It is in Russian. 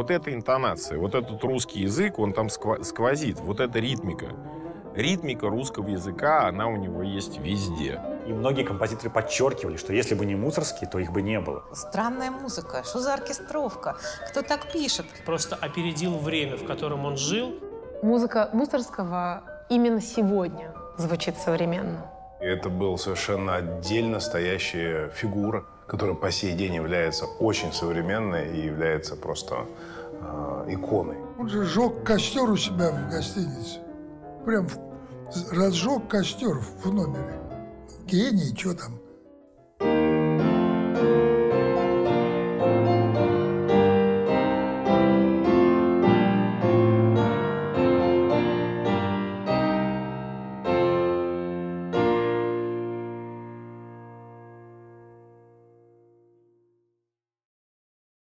Вот эта интонация, вот этот русский язык, он там сквозит. Вот эта ритмика. Ритмика русского языка, она у него есть везде. И многие композиторы подчеркивали, что если бы не Мусоргский, то их бы не было. Странная музыка. Что за оркестровка? Кто так пишет? Просто опередил время, в котором он жил. Музыка Мусоргского именно сегодня звучит современно. Это был совершенно отдельно стоящая фигура, которая по сей день является очень современной и является просто иконой. Он же сжег костер у себя в гостинице. Прям разжег костер в номере. Гений, что там.